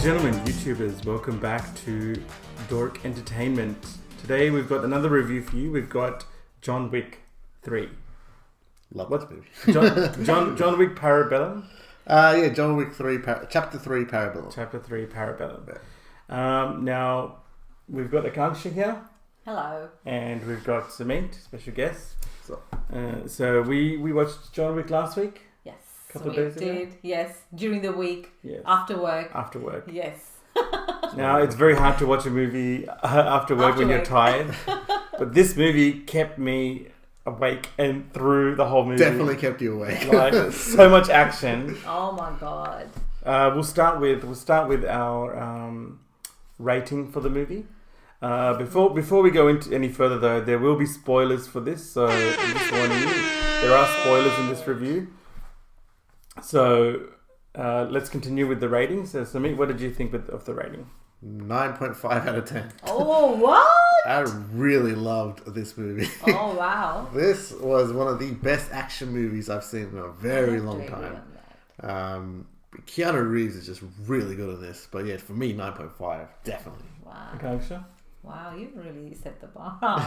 gentlemen, YouTubers, welcome back to Dork Entertainment. Today we've got another review for you. We've got John Wick 3. Love What movie. John Wick Parabellum? Yeah, John Wick 3, Chapter 3 Parabellum. Chapter 3 Parabellum. Now, we've got Akanksha here. Hello. And we've got Samit, special guest. So we watched John Wick last week. Yes. Couple of days ago? Did. Yes. During the week. Yes. After work. After work. Yes. Now, it's very hard to watch a movie after work when you're tired. But this movie kept me awake and through the whole movie. Definitely kept you awake. Like, so much action. Oh my god. We'll start with our rating for the movie. Before we go into any further, though, there will be spoilers for this. So I'm just warning you, there are spoilers in this review. So let's continue with the rating. So Samit, what did you think of the rating? 9.5 out of 10. Oh, what? I really loved this movie. Oh, wow. This was one of the best action movies I've seen in a very long time. Keanu Reeves is just really good at this. But yeah, for me, 9.5, definitely. Wow. Akanksha? Wow, you really set the bar high.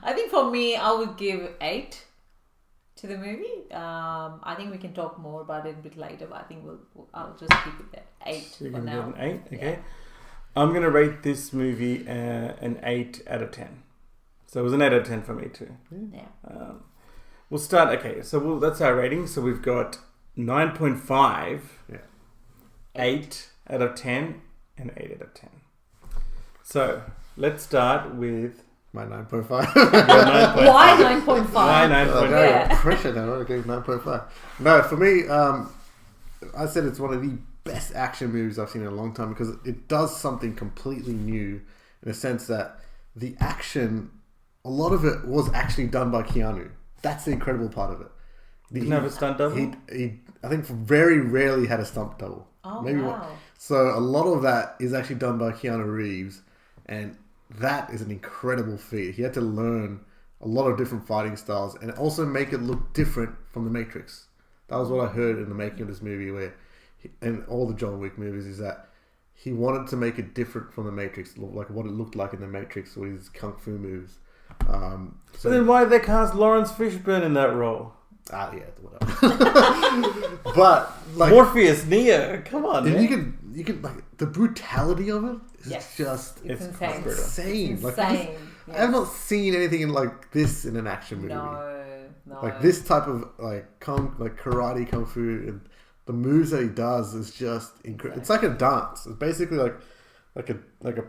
I think for me, I would give 8 to the movie. I think we can talk more about it a bit later, but I think I'll just keep it at 8 You're for going to now. give it an 8? Okay. Yeah. I'm going to rate this movie an 8 out of 10. So it was an 8 out of 10 for me too. Yeah. We'll start, okay, so that's our rating. So we've got 9.5, 8 out of 10, and 8 out of 10. So let's start with My 9.5. your 9.5. Why 9.5? Why 9.5? Yeah. Pressure now. I gave 9.5. No, for me, I said it's one of the best action movies I've seen in a long time because it does something completely new in the sense that the action, a lot of it was actually done by Keanu. That's the incredible part of it. Didn't have a stunt double? He I think very rarely had a stunt double. Oh, Maybe wow. So a lot of that is actually done by Keanu Reeves, and that is an incredible feat. He had to learn a lot of different fighting styles and also make it look different from The Matrix. That was what I heard in the making of this movie, and all the John Wick movies, is that he wanted to make it different from The Matrix, like what it looked like in The Matrix with his kung fu moves. So then why did they cast Lawrence Fishburne in that role? Yeah, whatever. But like Morpheus, Neo, come on, man. you can like the brutality of it is Yes. just It's insane. insane. brutal. It's Like insane. I have not seen anything like this in an action movie. No. Like this type of like karate, kung fu, and the moves that he does is just incredible. It's like a dance. It's basically like a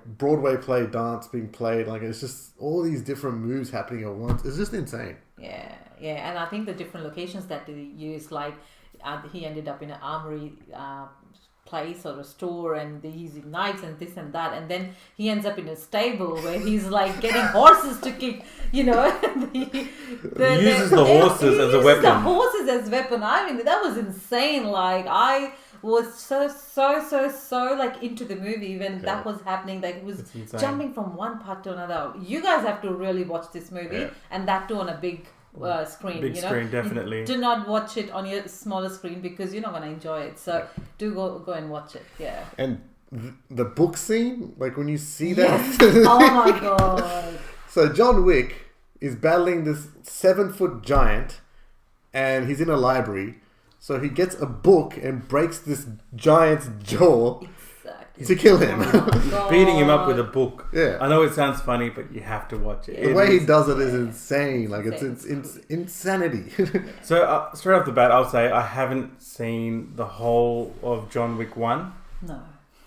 Broadway play dance being played. Like it's just all these different moves happening at once. It's just insane. Yeah, and I think the different locations that they use, like he ended up in an armory place or a store, and they're using knives and this and that, and then he ends up in a stable where he's like getting horses to kick, He uses the horses as a weapon. The horses as weapon. I mean, that was insane. Like I was so like into the movie when that was happening. Like it was jumping from one part to another. You guys have to really watch this movie, and that too on a big screen. Big screen, definitely. Do not watch it on your smaller screen because you're not going to enjoy it. So do go and watch it. Yeah. And the book scene, like when you see that. Oh my god. So John Wick is battling this 7-foot giant, and he's in a library. So he gets a book and breaks this giant's jaw to kill him. Beating him up with a book. Yeah. I know it sounds funny, but you have to watch it. The way he does it is insane. Like it's insanity. So straight off the bat, I'll say I haven't seen the whole of John Wick 1. No.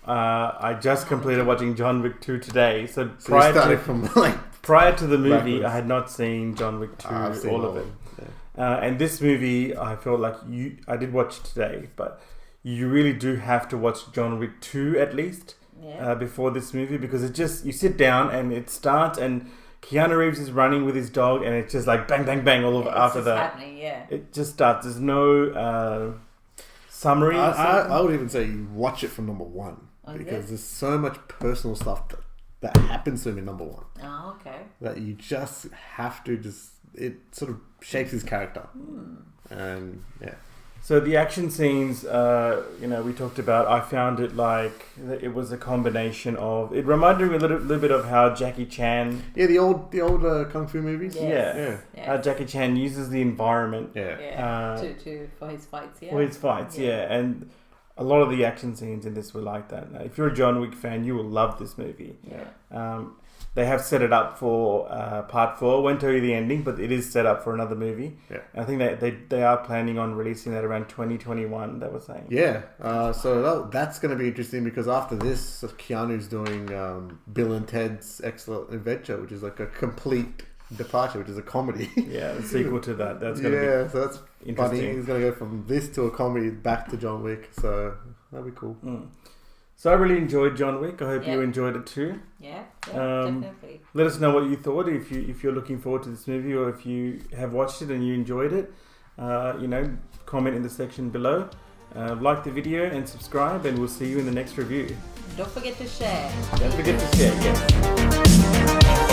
I just completed watching John Wick 2 today. So you started from prior to the movie, backwards. I had not seen John Wick 2, I've seen all of it. And this movie, I felt like I did watch today, but you really do have to watch John Wick 2 at least before this movie, because it just, you sit down and it starts and Keanu Reeves is running with his dog and it's just like bang, bang, bang all over after that. It just starts. There's no summary. I would even say you watch it from number 1 because there's so much personal stuff that happens to him in number 1. Oh, okay. That you just have to it sort of shapes his character. And yeah. So the action scenes, we talked about. I found it like it was a combination of. It reminded me a little bit of how Jackie Chan. Yeah, the old kung fu movies. Yes. Yeah. How Jackie Chan uses the environment. For his fights. Yeah. For his fights, and a lot of the action scenes in this were like that. Now, if you're a John Wick fan, you will love this movie. Yeah. They have set it up for part 4. Won't tell you the ending, but it is set up for another movie. Yeah. I think they are planning on releasing that around 2021. They were saying. Yeah. So that's going to be interesting because after this, Keanu's doing Bill and Ted's Excellent Adventure, which is like a complete departure, which is a comedy. Yeah, the sequel to that. That's going to be so that's funny. He's going to go from this to a comedy back to John Wick. So that'd be cool. So I really enjoyed John Wick. I hope you enjoyed it too. Yeah, definitely. Let us know what you thought if you're looking forward to this movie or if you have watched it and you enjoyed it. Comment in the section below. Like the video and subscribe, and we'll see you in the next review. Don't forget to share. Don't forget to share.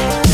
Yes.